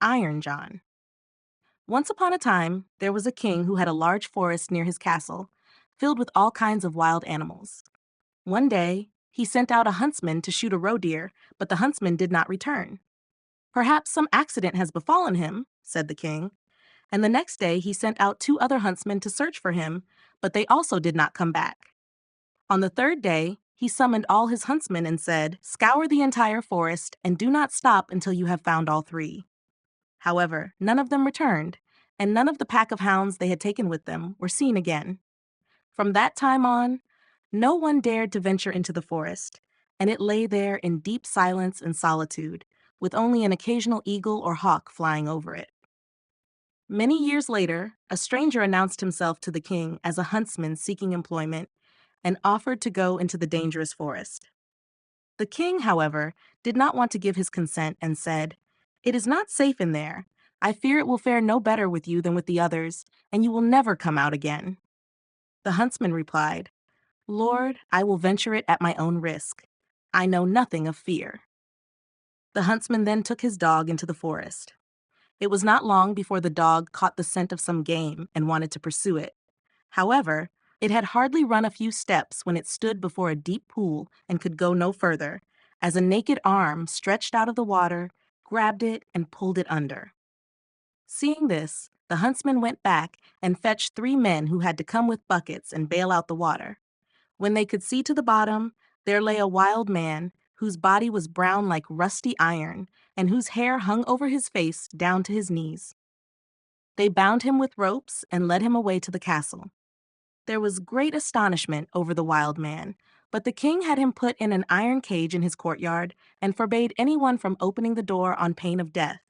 Iron John. Once upon a time, there was a king who had a large forest near his castle, filled with all kinds of wild animals. One day, he sent out a huntsman to shoot a roe deer, but the huntsman did not return. "Perhaps some accident has befallen him," said the king. And the next day he sent out two other huntsmen to search for him, but they also did not come back. On the third day, he summoned all his huntsmen and said, "Scour the entire forest and do not stop until you have found all three." However, none of them returned, and none of the pack of hounds they had taken with them were seen again. From that time on, no one dared to venture into the forest, and it lay there in deep silence and solitude, with only an occasional eagle or hawk flying over it. Many years later, a stranger announced himself to the king as a huntsman seeking employment and offered to go into the dangerous forest. The king, however, did not want to give his consent and said, "It is not safe in there. I fear it will fare no better with you than with the others, and you will never come out again." The huntsman replied, "Lord, I will venture it at my own risk. I know nothing of fear." The huntsman then took his dog into the forest. It was not long before the dog caught the scent of some game and wanted to pursue it. However, it had hardly run a few steps when it stood before a deep pool and could go no further, as a naked arm stretched out of the water, grabbed it, and pulled it under. Seeing this, the huntsman went back and fetched three men who had to come with buckets and bail out the water. When they could see to the bottom, there lay a wild man whose body was brown like rusty iron and whose hair hung over his face down to his knees. They bound him with ropes and led him away to the castle. There was great astonishment over the wild man, but the king had him put in an iron cage in his courtyard and forbade anyone from opening the door on pain of death,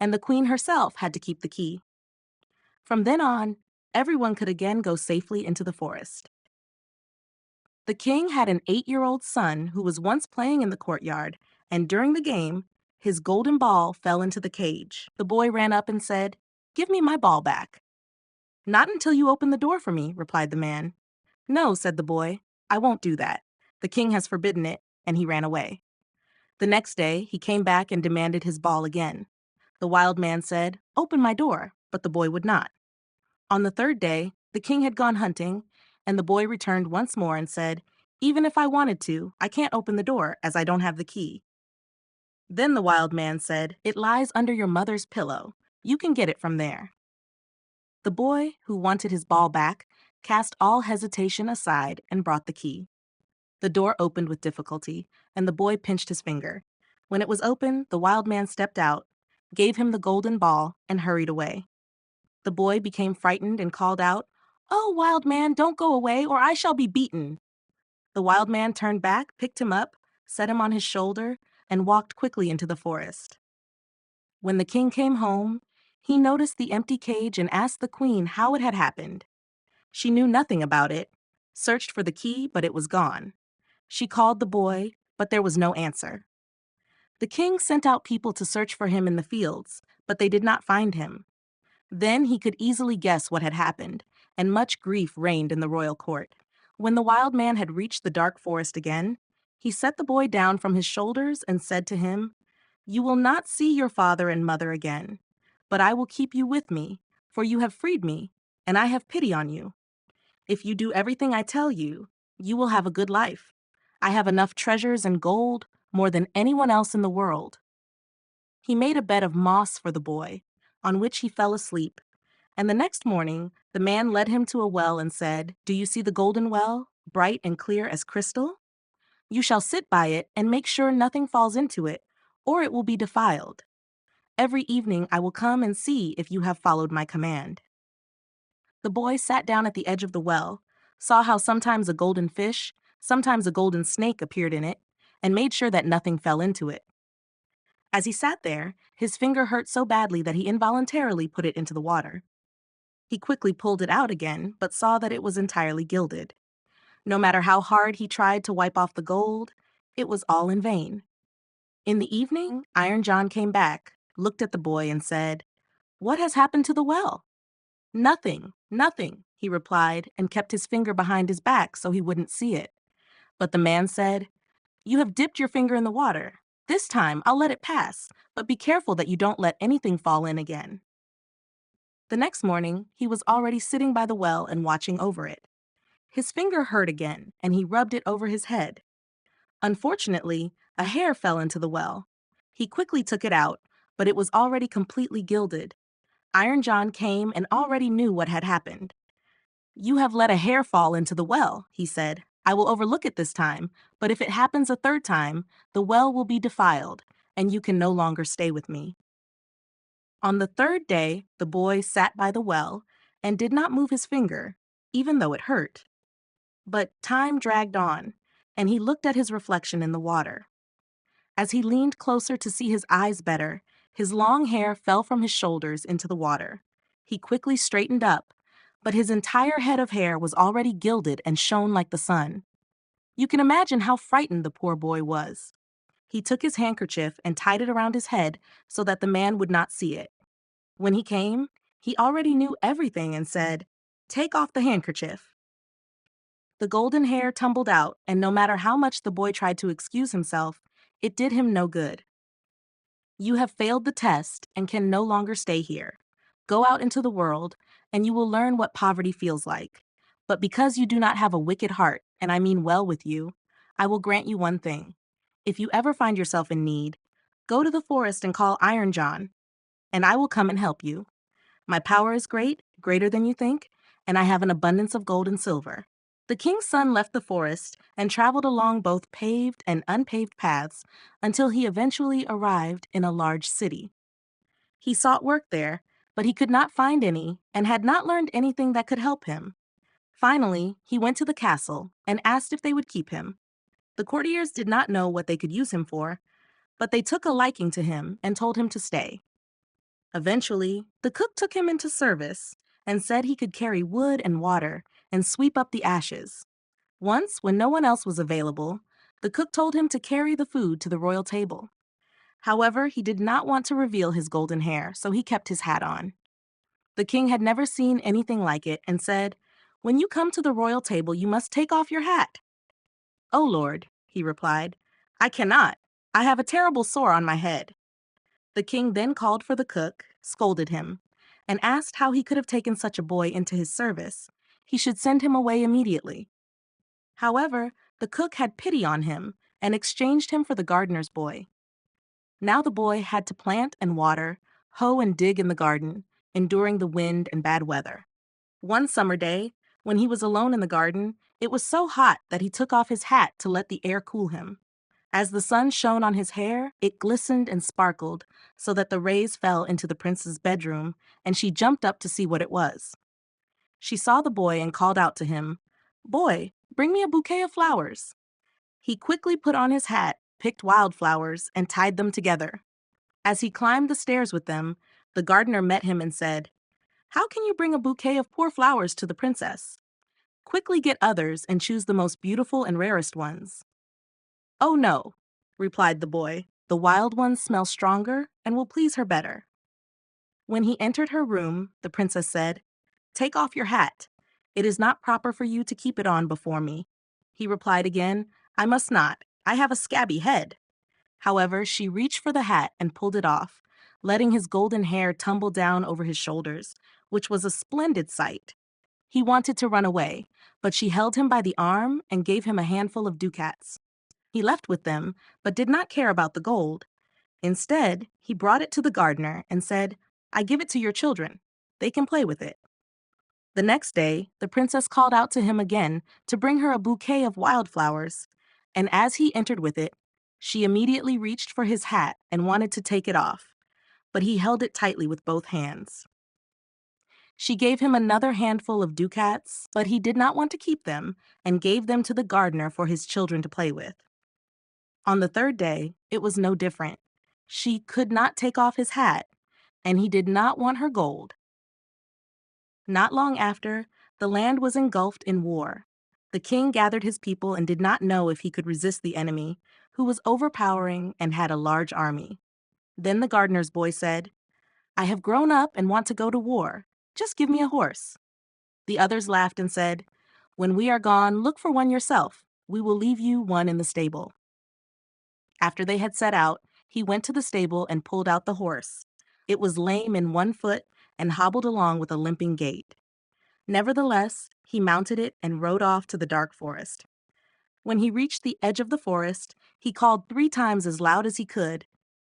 and the queen herself had to keep the key. From then on, everyone could again go safely into the forest. The king had an 8-year-old son who was once playing in the courtyard, and during the game, his golden ball fell into the cage. The boy ran up and said, "Give me my ball back." "Not until you open the door for me," replied the man. "No," said the boy, "I won't do that. The king has forbidden it," and he ran away. The next day, he came back and demanded his ball again. The wild man said, "Open my door," but the boy would not. On the third day, the king had gone hunting, and the boy returned once more and said, "Even if I wanted to, I can't open the door as I don't have the key." Then the wild man said, "It lies under your mother's pillow. You can get it from there." The boy, who wanted his ball back, cast all hesitation aside and brought the key. The door opened with difficulty, and the boy pinched his finger. When it was open, the wild man stepped out, gave him the golden ball, and hurried away. The boy became frightened and called out, "Oh, wild man, don't go away, or I shall be beaten." The wild man turned back, picked him up, set him on his shoulder, and walked quickly into the forest. When the king came home, he noticed the empty cage and asked the queen how it had happened. She knew nothing about it, searched for the key, but it was gone. She called the boy, but there was no answer. The king sent out people to search for him in the fields, but they did not find him. Then he could easily guess what had happened, and much grief reigned in the royal court. When the wild man had reached the dark forest again, he set the boy down from his shoulders and said to him, "You will not see your father and mother again, but I will keep you with me, for you have freed me, and I have pity on you. If you do everything I tell you, you will have a good life. I have enough treasures and gold, more than anyone else in the world." He made a bed of moss for the boy, on which he fell asleep, and the next morning the man led him to a well and said, "Do you see the golden well, bright and clear as crystal? You shall sit by it and make sure nothing falls into it, or it will be defiled. Every evening I will come and see if you have followed my command." The boy sat down at the edge of the well, saw how sometimes a golden fish, sometimes a golden snake appeared in it, and made sure that nothing fell into it. As he sat there, his finger hurt so badly that he involuntarily put it into the water. He quickly pulled it out again, but saw that it was entirely gilded. No matter how hard he tried to wipe off the gold, it was all in vain. In the evening, Iron John came back, looked at the boy, and said, "What has happened to the well?" "Nothing, nothing," he replied, and kept his finger behind his back so he wouldn't see it. But the man said, "You have dipped your finger in the water. This time I'll let it pass, but be careful that you don't let anything fall in again." The next morning, he was already sitting by the well and watching over it. His finger hurt again, and he rubbed it over his head. Unfortunately, a hair fell into the well. He quickly took it out, but it was already completely gilded. Iron John came and already knew what had happened. "You have let a hair fall into the well," he said. "I will overlook it this time, but if it happens a third time, the well will be defiled, and you can no longer stay with me." On the third day, the boy sat by the well and did not move his finger, even though it hurt. But time dragged on, and he looked at his reflection in the water. As he leaned closer to see his eyes better, his long hair fell from his shoulders into the water. He quickly straightened up, but his entire head of hair was already gilded and shone like the sun. You can imagine how frightened the poor boy was. He took his handkerchief and tied it around his head so that the man would not see it. When he came, he already knew everything and said, "Take off the handkerchief." The golden hair tumbled out, and no matter how much the boy tried to excuse himself, it did him no good. "You have failed the test and can no longer stay here. Go out into the world, and you will learn what poverty feels like. But because you do not have a wicked heart, and I mean well with you, I will grant you one thing. If you ever find yourself in need, go to the forest and call Iron John, and I will come and help you. My power is great, greater than you think, and I have an abundance of gold and silver." The king's son left the forest and traveled along both paved and unpaved paths until he eventually arrived in a large city. He sought work there, but he could not find any and had not learned anything that could help him. Finally, he went to the castle and asked if they would keep him. The courtiers did not know what they could use him for, but they took a liking to him and told him to stay. Eventually, the cook took him into service and said he could carry wood and water and sweep up the ashes. Once, when no one else was available, the cook told him to carry the food to the royal table. However, he did not want to reveal his golden hair, so he kept his hat on. The king had never seen anything like it and said, "When you come to the royal table, you must take off your hat." "Oh, Lord," he replied, "I cannot. I have a terrible sore on my head." The king then called for the cook, scolded him, and asked how he could have taken such a boy into his service. He should send him away immediately. However, the cook had pity on him and exchanged him for the gardener's boy. Now the boy had to plant and water, hoe and dig in the garden, enduring the wind and bad weather. One summer day, when he was alone in the garden, it was so hot that he took off his hat to let the air cool him. As the sun shone on his hair, it glistened and sparkled so that the rays fell into the prince's bedroom, and she jumped up to see what it was. She saw the boy and called out to him, "Boy, bring me a bouquet of flowers." He quickly put on his hat, picked wildflowers, and tied them together. As he climbed the stairs with them, the gardener met him and said, "How can you bring a bouquet of poor flowers to the princess? Quickly get others and choose the most beautiful and rarest ones." "Oh no," replied the boy, "the wild ones smell stronger and will please her better." When he entered her room, the princess said, "Take off your hat. It is not proper for you to keep it on before me." He replied again, "I must not. I have a scabby head." However, she reached for the hat and pulled it off, letting his golden hair tumble down over his shoulders, which was a splendid sight. He wanted to run away, but she held him by the arm and gave him a handful of ducats. He left with them, but did not care about the gold. Instead, he brought it to the gardener and said, "I give it to your children. They can play with it." The next day, the princess called out to him again to bring her a bouquet of wildflowers, and as he entered with it, she immediately reached for his hat and wanted to take it off, but he held it tightly with both hands. She gave him another handful of ducats, but he did not want to keep them and gave them to the gardener for his children to play with. On the third day, it was no different. She could not take off his hat, and he did not want her gold. Not long after, the land was engulfed in war. The king gathered his people and did not know if he could resist the enemy, who was overpowering and had a large army. Then the gardener's boy said, "I have grown up and want to go to war. Just give me a horse." The others laughed and said, "When we are gone, look for one yourself. We will leave you one in the stable." After they had set out, he went to the stable and pulled out the horse. It was lame in one foot and hobbled along with a limping gait. Nevertheless, he mounted it and rode off to the dark forest. When he reached the edge of the forest, he called 3 times as loud as he could,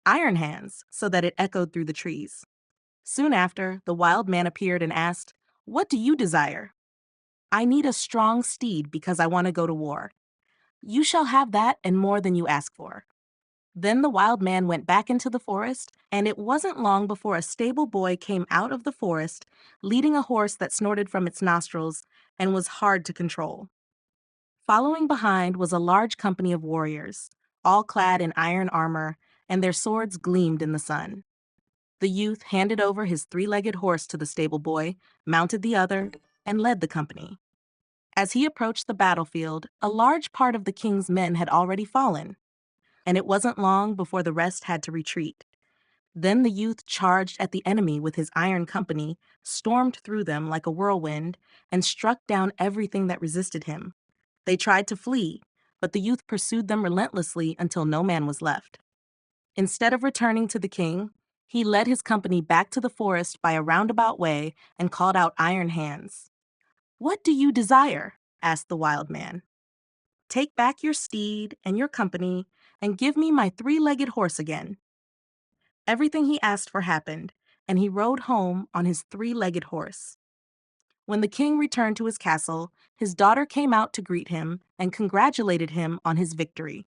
"Iron Hands," so that it echoed through the trees. Soon after, the wild man appeared and asked, "What do you desire?" "I need a strong steed because I want to go to war." "You shall have that and more than you ask for." Then the wild man went back into the forest, and it wasn't long before a stable boy came out of the forest, leading a horse that snorted from its nostrils and was hard to control. Following behind was a large company of warriors, all clad in iron armor, and their swords gleamed in the sun. The youth handed over his 3-legged horse to the stable boy, mounted the other, and led the company. As he approached the battlefield, a large part of the king's men had already fallen, and it wasn't long before the rest had to retreat. Then the youth charged at the enemy with his iron company, stormed through them like a whirlwind, and struck down everything that resisted him. They tried to flee, but the youth pursued them relentlessly until no man was left. Instead of returning to the king, he led his company back to the forest by a roundabout way and called out Iron Hands. "What do you desire?" asked the wild man. "Take back your steed and your company and give me my 3-legged horse again." Everything he asked for happened, and he rode home on his 3-legged horse. When the king returned to his castle, his daughter came out to greet him and congratulated him on his victory.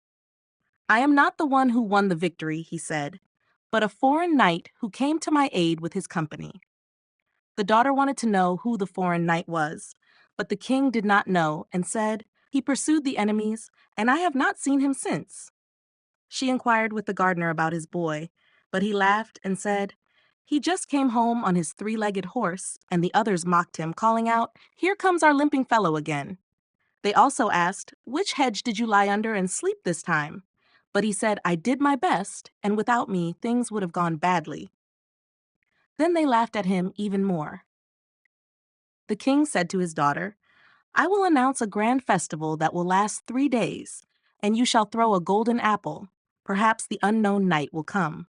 "I am not the one who won the victory," he said, "but a foreign knight who came to my aid with his company." The daughter wanted to know who the foreign knight was, but the king did not know and said, "He pursued the enemies, and I have not seen him since." She inquired with the gardener about his boy, but he laughed and said, "He just came home on his 3-legged horse," and the others mocked him, calling out, "Here comes our limping fellow again." They also asked, "Which hedge did you lie under and sleep this time?" But he said, "I did my best, and without me, things would have gone badly." Then they laughed at him even more. The king said to his daughter, "I will announce a grand festival that will last 3 days, and you shall throw a golden apple. Perhaps the unknown knight will come."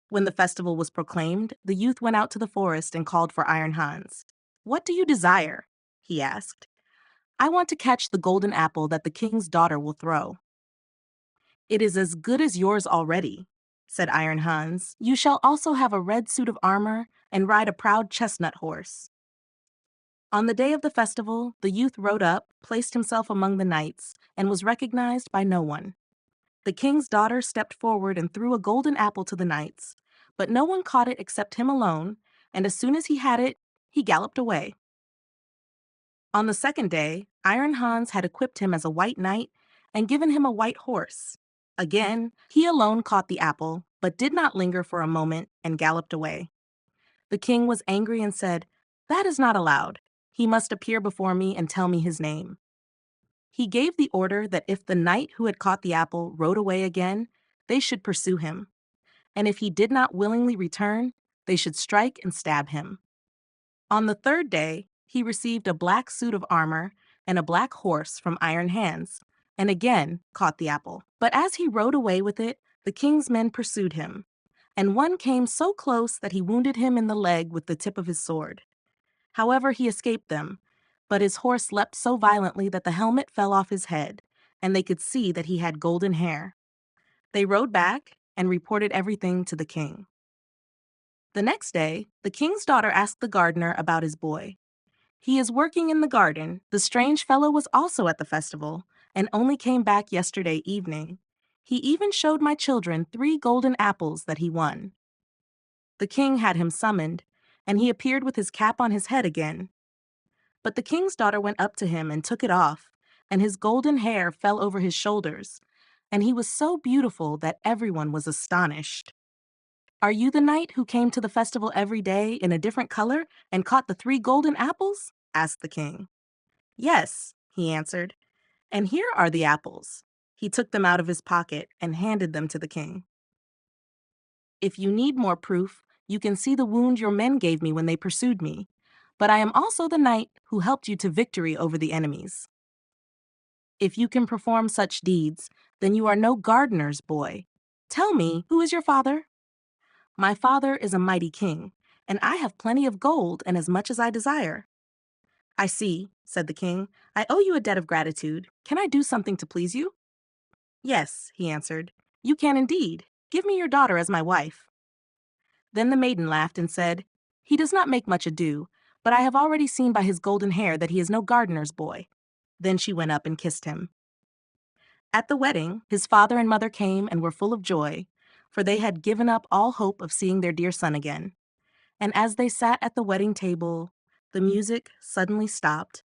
When the festival was proclaimed, the youth went out to the forest and called for Iron Hans. "What do you desire?" he asked. "I want to catch the golden apple that the king's daughter will throw." "It is as good as yours already," said Iron Hans. "You shall also have a red suit of armor and ride a proud chestnut horse." On the day of the festival, the youth rode up, placed himself among the knights, and was recognized by no one. The king's daughter stepped forward and threw a golden apple to the knights, but no one caught it except him alone, and as soon as he had it, he galloped away. On the second day, Iron Hans had equipped him as a white knight and given him a white horse. Again, he alone caught the apple, but did not linger for a moment and galloped away. The king was angry and said, "That is not allowed. He must appear before me and tell me his name." He gave the order that if the knight who had caught the apple rode away again, they should pursue him, and if he did not willingly return, they should strike and stab him. On the third day, he received a black suit of armor and a black horse from Iron Hands, and again caught the apple. But as he rode away with it, the king's men pursued him, and one came so close that he wounded him in the leg with the tip of his sword. However, he escaped them, but his horse leapt so violently that the helmet fell off his head, and they could see that he had golden hair. They rode back and reported everything to the king. The next day, the king's daughter asked the gardener about his boy. "He is working in the garden. The strange fellow was also at the festival, and only came back yesterday evening. He even showed my children 3 golden apples that he won." The king had him summoned, and he appeared with his cap on his head again. But the king's daughter went up to him and took it off, and his golden hair fell over his shoulders, and he was so beautiful that everyone was astonished. "Are you the knight who came to the festival every day in a different color and caught the 3 golden apples?" asked the king. "Yes," he answered, "and here are the apples." He took them out of his pocket and handed them to the king. "If you need more proof, you can see the wound your men gave me when they pursued me. But I am also the knight who helped you to victory over the enemies. If you can perform such deeds, Then you are no gardener's boy. Tell me, who is your father?" "My father is a mighty king, and I have plenty of gold and as much as I desire." "I see," said the king. "I owe you a debt of gratitude. Can I do something to please you?" "Yes," he answered. "You can indeed. Give me your daughter as my wife." Then the maiden laughed and said, "He does not make much ado, but I have already seen by his golden hair that he is no gardener's boy." Then she went up and kissed him. At the wedding, his father and mother came and were full of joy, for they had given up all hope of seeing their dear son again. And as they sat at the wedding table, the music suddenly stopped,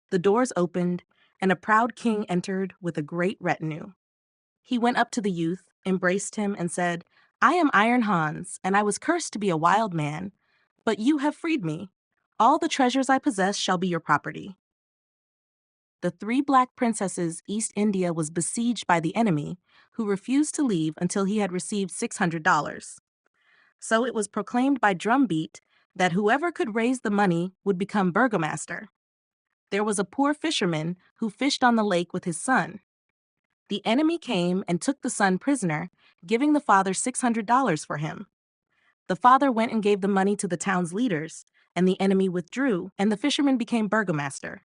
the doors opened, and a proud king entered with a great retinue. He went up to the youth, embraced him, and said, "I am Iron Hans, and I was cursed to be a wild man, but you have freed me. All the treasures I possess shall be your property." The three black princesses' East India was besieged by the enemy, who refused to leave until he had received $600. So it was proclaimed by drumbeat that whoever could raise the money would become burgomaster. There was a poor fisherman who fished on the lake with his son. The enemy came and took the son prisoner, giving the father $600 for him. The father went and gave the money to the town's leaders, and the enemy withdrew, and the fisherman became burgomaster.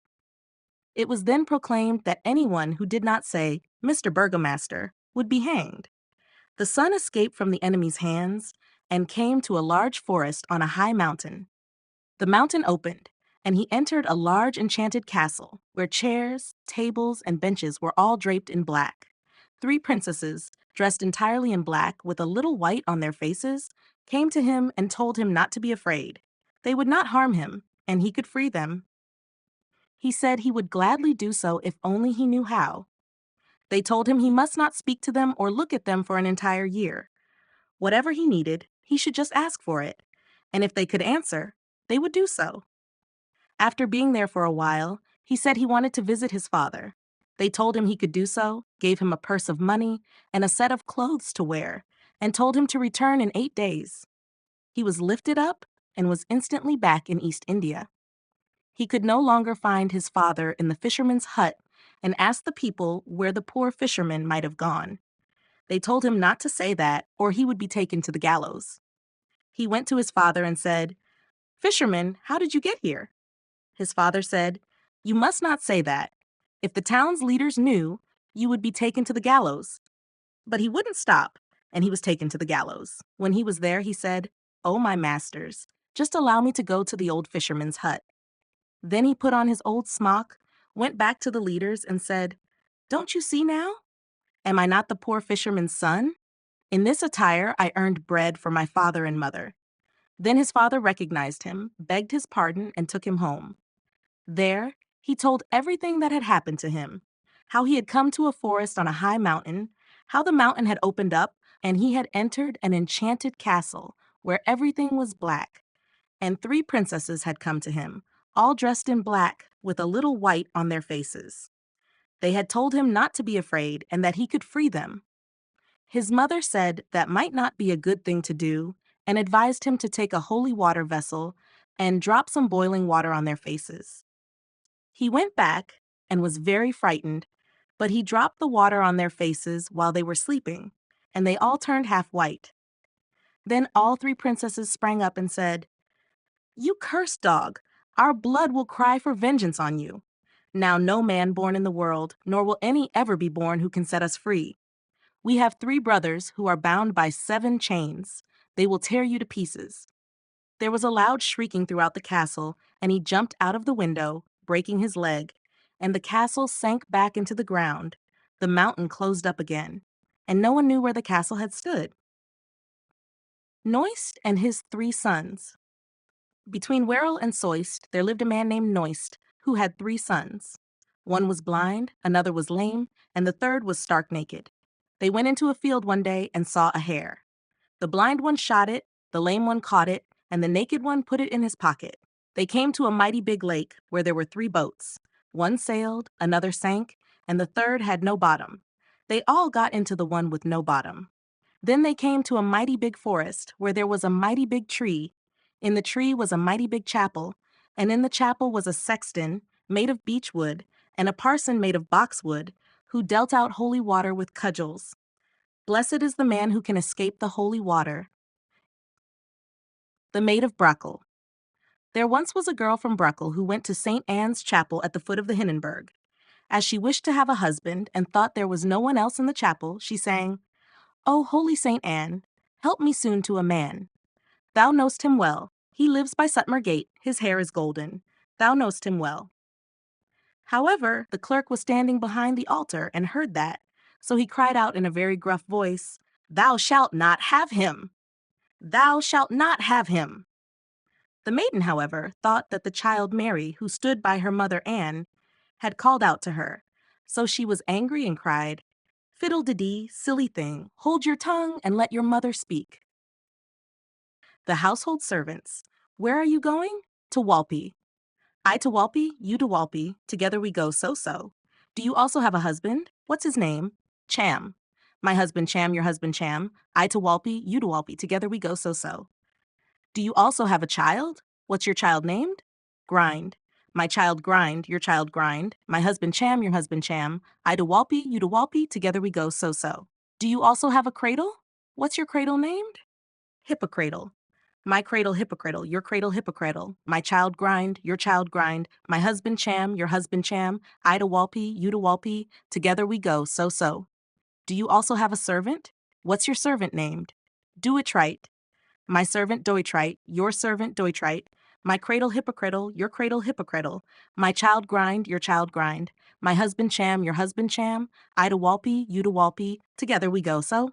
It was then proclaimed that anyone who did not say, "Mr. Burgomaster," would be hanged. The son escaped from the enemy's hands and came to a large forest on a high mountain. The mountain opened, and he entered a large enchanted castle where chairs, tables, and benches were all draped in black. Three princesses, dressed entirely in black with a little white on their faces, came to him and told him not to be afraid. They would not harm him, and he could free them. He said he would gladly do so if only he knew how. They told him he must not speak to them or look at them for an entire year. Whatever he needed, he should just ask for it, and if they could answer, they would do so. After being there for a while, he said he wanted to visit his father. They told him he could do so, gave him a purse of money and a set of clothes to wear, and told him to return in 8 days. He was lifted up and was instantly back in East India. He could no longer find his father in the fisherman's hut and asked the people where the poor fisherman might have gone. They told him not to say that, or he would be taken to the gallows. He went to his father and said, "Fisherman, how did you get here?" His father said, "You must not say that. If the town's leaders knew, you would be taken to the gallows." But he wouldn't stop, and he was taken to the gallows. When he was there, he said, "Oh, my masters, just allow me to go to the old fisherman's hut." Then he put on his old smock, went back to the leaders, and said, "Don't you see now? Am I not the poor fisherman's son? In this attire, I earned bread for my father and mother." Then his father recognized him, begged his pardon, and took him home. There, he told everything that had happened to him, how he had come to a forest on a high mountain, how the mountain had opened up, and he had entered an enchanted castle where everything was black, and three princesses had come to him, all dressed in black with a little white on their faces. They had told him not to be afraid and that he could free them. His mother said that might not be a good thing to do and advised him to take a holy water vessel and drop some boiling water on their faces. He went back and was very frightened, but he dropped the water on their faces while they were sleeping, and they all turned half white. Then all three princesses sprang up and said, "You cursed dog! Our blood will cry for vengeance on you. Now no man born in the world, nor will any ever be born who can set us free. We have 3 brothers who are bound by 7 chains. They will tear you to pieces." There was a loud shrieking throughout the castle, and he jumped out of the window, breaking his leg, and the castle sank back into the ground. The mountain closed up again, and no one knew where the castle had stood. Noist and his 3 sons. Between Werrell and Soist, there lived a man named Noist, who had 3 sons. One was blind, another was lame, and the third was stark naked. They went into a field one day and saw a hare. The blind one shot it, the lame one caught it, and the naked one put it in his pocket. They came to a mighty big lake where there were 3 boats. One sailed, another sank, and the third had no bottom. They all got into the one with no bottom. Then they came to a mighty big forest where there was a mighty big tree. In the tree was a mighty big chapel, and in the chapel was a sexton made of beech wood and a parson made of boxwood, who dealt out holy water with cudgels. Blessed is the man who can escape the holy water. The Maid of Brakel. There once was a girl from Brakel who went to St. Anne's Chapel at the foot of the Hindenburg. As she wished to have a husband and thought there was no one else in the chapel, she sang, "O holy St. Anne, help me soon to a man. Thou know'st him well. He lives by Sutmer Gate. His hair is golden. Thou know'st him well." However, the clerk was standing behind the altar and heard that, so he cried out in a very gruff voice, "Thou shalt not have him! Thou shalt not have him!" The maiden, however, thought that the child Mary, who stood by her mother Anne, had called out to her. So she was angry and cried, "Fiddle-de-dee, silly thing, hold your tongue and let your mother speak." The household servants. Where are you going? To Walpy. I to Walpy, you to Walpy, together we go so-so. Do you also have a husband? What's his name? Cham. My husband Cham, your husband Cham. I to Walpy, you to Walpy, together we go so-so. Do you also have a child? What's your child named? Grind. My child Grind, your child Grind. My husband Cham, your husband Cham. I to Walpy, you to Walpy, together we go so-so. Do you also have a cradle? What's your cradle named? Hippocradle. My cradle Hippocradle, your cradle Hippocradle. My child Grind, your child Grind. My husband Cham, your husband Cham. I to Walpy, you to Walpy, together we go so-so. Do you also have a servant? What's your servant named? Do-it-right. My servant Doitrite, your servant Doitrite. My cradle Hippocradle, your cradle Hippocradle. My child Grind, your child Grind. My husband Cham, your husband Cham. I to Walpy, you to Walpy, together we go so.